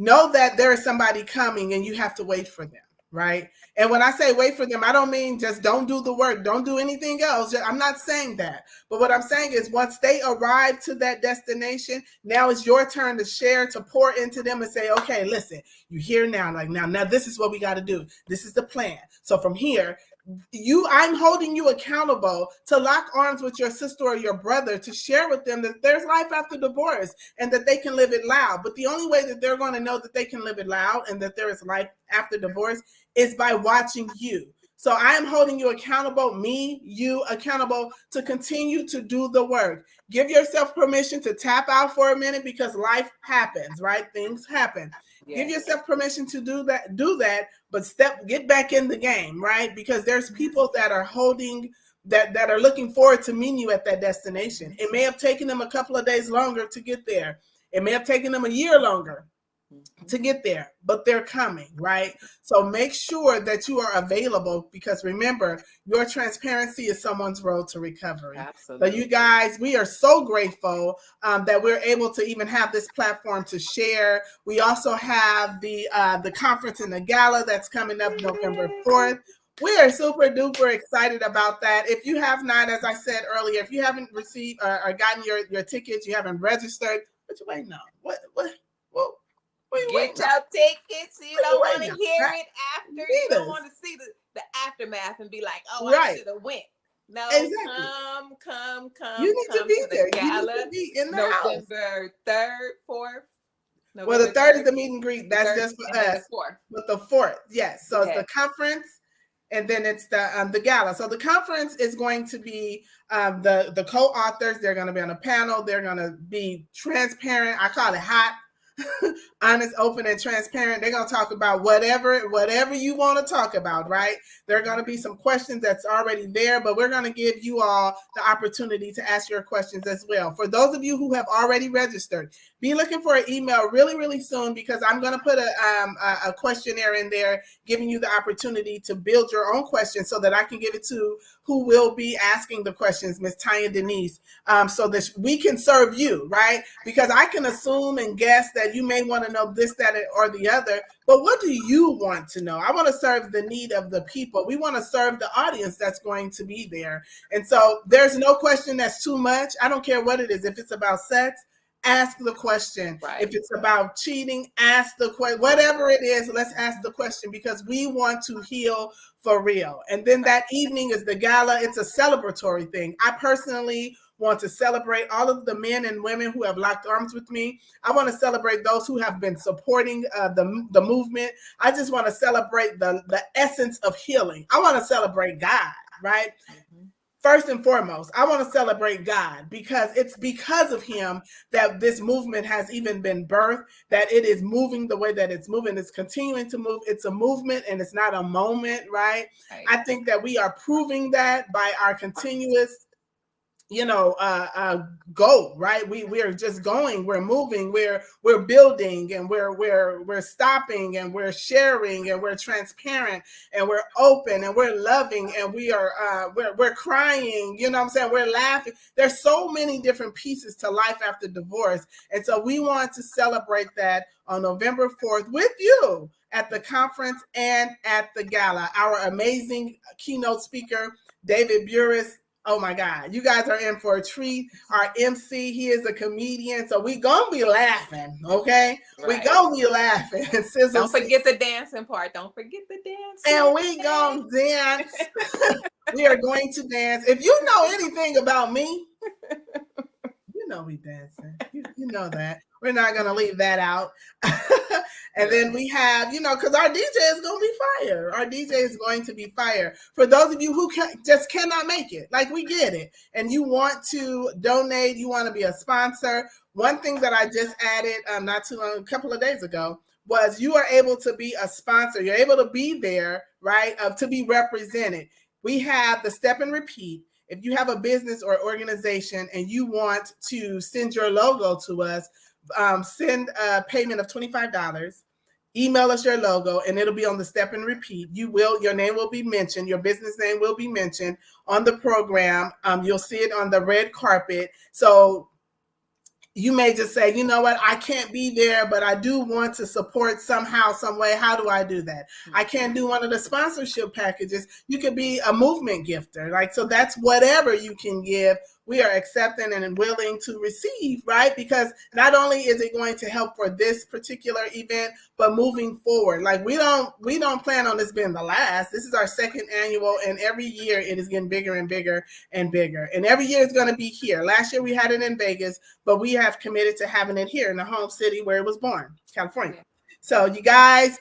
[SPEAKER 1] know that there is somebody coming and you have to wait for them, right? And when I say wait for them, I don't mean just don't do the work, don't do anything else. I'm not saying that. But what I'm saying is once they arrive to that destination, now it's your turn to share, to pour into them and say, okay, listen, you're here now. Like now this is what we got to do. This is the plan. So from here, I'm holding you accountable to lock arms with your sister or your brother, to share with them that there's life after divorce and that they can live it loud. But the only way that they're going to know that they can live it loud and that there is life after divorce is by watching you. So I am holding you accountable, you accountable, to continue to do the work. Give yourself permission to tap out for a minute, because life happens, right? Things happen. Give
[SPEAKER 2] Yes.
[SPEAKER 1] yourself permission to do that, but get back in the game, right? Because there's people that are holding, that are looking forward to meeting you at that destination. It may have taken them a couple of days longer to get there. It may have taken them a year longer
[SPEAKER 2] Mhm.
[SPEAKER 1] to get there, but they're coming, right? So make sure that you are available, because remember, your transparency is someone's road to recovery. So you
[SPEAKER 2] Absolutely.
[SPEAKER 1] guys, we are so grateful that we're able to even have this platform to share. We also have the conference and the gala that's coming up November 4th. We are super duper excited about that. If you have not, as I said earlier, if you haven't received or gotten your tickets, you haven't registered, what you waiting on? What are you
[SPEAKER 2] Get
[SPEAKER 1] waiting on?
[SPEAKER 2] your tickets. You
[SPEAKER 1] What are you
[SPEAKER 2] don't want to
[SPEAKER 1] waiting on?
[SPEAKER 2] hear
[SPEAKER 1] Right?
[SPEAKER 2] it after. You don't
[SPEAKER 1] Leaders.
[SPEAKER 2] want to see the aftermath and be like, "Oh, I
[SPEAKER 1] Right.
[SPEAKER 2] should have went." No,
[SPEAKER 1] Exactly.
[SPEAKER 2] come, come,
[SPEAKER 1] You
[SPEAKER 2] come,
[SPEAKER 1] need to
[SPEAKER 2] come
[SPEAKER 1] be
[SPEAKER 2] to the
[SPEAKER 1] there. You need
[SPEAKER 2] gala,
[SPEAKER 1] to be in the house.
[SPEAKER 2] November 3rd, 4th,
[SPEAKER 1] Well, the
[SPEAKER 2] November
[SPEAKER 1] third is
[SPEAKER 2] 3rd,
[SPEAKER 1] the meet and greet.
[SPEAKER 2] the
[SPEAKER 1] That's
[SPEAKER 2] 3rd,
[SPEAKER 1] just for
[SPEAKER 2] and then
[SPEAKER 1] us.
[SPEAKER 2] the 4th.
[SPEAKER 1] But the fourth, yes. So it's the
[SPEAKER 2] Yes.
[SPEAKER 1] conference, and then it's the gala. So the conference is going to be the co-authors. They're going to be on a panel. They're going to be transparent. I call it hot. Honest, open, and transparent. They're gonna talk about whatever you want to talk about, right? There are gonna be some questions that's already there, but we're gonna give you all the opportunity to ask your questions as well. For those of you who have already registered, be looking for an email really, really soon, because I'm gonna put a questionnaire in there, giving you the opportunity to build your own questions so that I can give it to who will be asking the questions, Miss Tanya Denise, so that we can serve you, right? Because I can assume and guess that you may want to know this, that, or the other, but what do you want to know? I want to serve the need of the people. We want to serve the audience that's going to be there. And so there's no question that's too much. I don't care what it is. If it's about sex, ask the question.
[SPEAKER 2] Right.
[SPEAKER 1] If it's about cheating, ask the question. Whatever it is, let's ask the question, because we want to heal for real. And then
[SPEAKER 2] Right.
[SPEAKER 1] that evening is the gala. It's a celebratory thing. I personally want to celebrate all of the men and women who have locked arms with me. I want to celebrate those who have been supporting the movement. I just want to celebrate the essence of healing. I want to celebrate God, right?
[SPEAKER 2] Mhm.
[SPEAKER 1] First and foremost, I want to celebrate God, because it's because of him that this movement has even been birthed, that it is moving the way that it's moving. It's continuing to move. It's a movement and it's not a moment, right?
[SPEAKER 2] Right.
[SPEAKER 1] I think that we are proving that by our continuous you know, go right. We are just going, we're moving, we're building, and we're stopping, and we're sharing, and we're transparent, and we're open, and we're loving, and we're crying, you know what I'm saying, we're laughing. There's so many different pieces to life after divorce, and so we want to celebrate that on November 4th with you at the conference and at the gala. Our amazing keynote speaker, David Burris. Oh my God, you guys are in for a treat. Our MC, he is a comedian, so we gonna be laughing, okay? We
[SPEAKER 2] Right.
[SPEAKER 1] gonna be laughing. Sizzle,
[SPEAKER 2] Don't forget the dancing part. Don't forget the
[SPEAKER 1] and
[SPEAKER 2] dancing.
[SPEAKER 1] we gonna dance. We are going to dance. If you know anything about me, you know we dancing. You know that. We're not gonna leave that out. And then we have, you know, because our DJ is gonna be fire. Our DJ is going to be fire. For those of you who just cannot make it, like we get it, and you want to donate, you want to be a sponsor. One thing that I just added, not too long, a couple of days ago, was you are able to be a sponsor. You're able to be there, right? To be represented. We have the Step and Repeat. If you have a business or organization and you want to send your logo to us, send a payment of $25. Email us your logo, and it'll be on the Step and Repeat. Your name will be mentioned, your business name will be mentioned on the program. You'll see it on the red carpet. So you may just say, you know what, I can't be there, but I do want to support somehow, some way. How do I do that? I can't do one of the sponsorship packages. You could be a movement gifter. Like, so that's whatever you can give. We are accepting and willing to receive, right? Because not only is it going to help for this particular event, but moving forward, like we don't plan on this being the last. This is our second annual, and every year it is getting bigger and bigger and bigger. And every year it's going to be here. Last year we had it in Vegas, but we have committed to having it here in the home city where it was born, California. So you guys,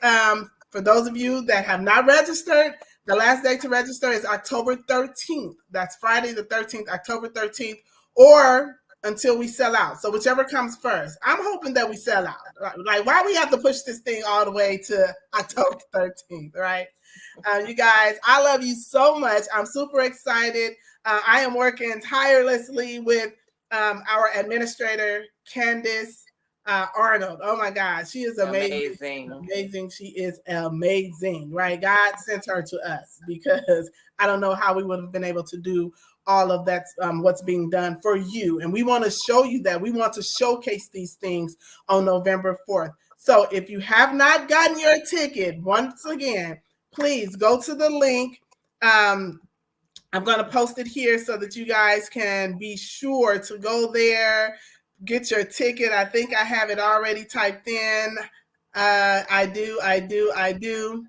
[SPEAKER 1] for those of you that have not registered, the last day to register is October 13th. That's Friday the 13th, October 13th, or until we sell out. So whichever comes first. I'm hoping that we sell out. Like, why we have to push this thing all the way to October 13th, right? You guys, I love you so much. I'm super excited. I am working tirelessly with our administrator, Candace Arnold. Oh my God, she is amazing. Amazing. She is amazing, right? God sent her to us because I don't know how we would have been able to do all of that, what's being done for you. And we want to show you that. We want to showcase these things on November 4th. So if you have not gotten your ticket, once again, please go to the link. I'm going to post it here so that you guys can be sure to go there, get your ticket. I think I have it already typed in. I do.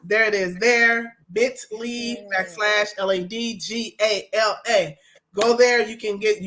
[SPEAKER 1] There it is there. bit.ly/LADGALA. Go there. You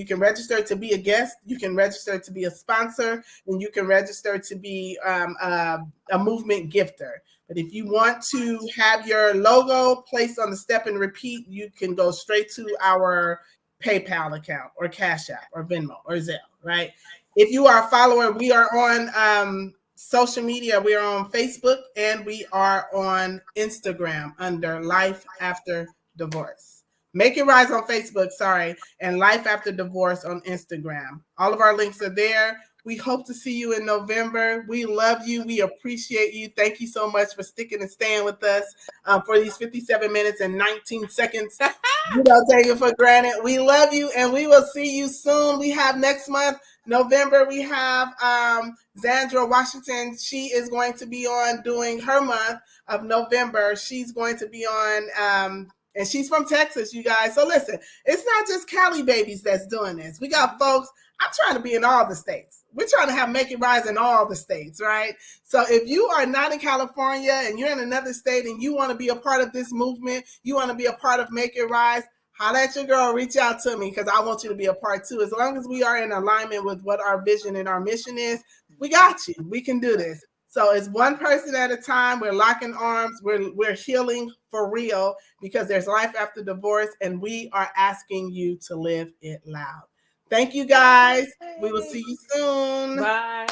[SPEAKER 1] can register to be a guest. You can register to be a sponsor, and you can register to be a movement gifter. But if you want to have your logo placed on the Step and Repeat, you can go straight to our PayPal account or Cash App or Venmo or Zelle, right? If you are a follower, we are on social media. We are on Facebook and we are on Instagram under Life After Divorce. Make It Rise on Facebook, and Life After Divorce on Instagram. All of our links are there. We hope to see you in November. We love you. We appreciate you. Thank you so much for sticking and staying with us for these 57 minutes and 19 seconds. You don't take it for granted. We love you, and we will see you soon. We have next month, November, we have Zandra Washington. She is going to be on doing her month of November. She's going to be on, and she's from Texas, you guys. So listen, it's not just Cali babies that's doing this. We got folks. I'm trying to be in all the states. We're trying to have Make It Rise in all the states, right? So if you are not in California and you're in another state and you want to be a part of this movement, you want to be a part of Make It Rise, holla at your girl, reach out to me because I want you to be a part too. As long as we are in alignment with what our vision and our mission is, we got you. We can do this. So it's one person at a time. We're locking arms. We're healing for real because there's life after divorce, and we are asking you to live it loud. Thank you, guys. We will see you soon.
[SPEAKER 2] Bye.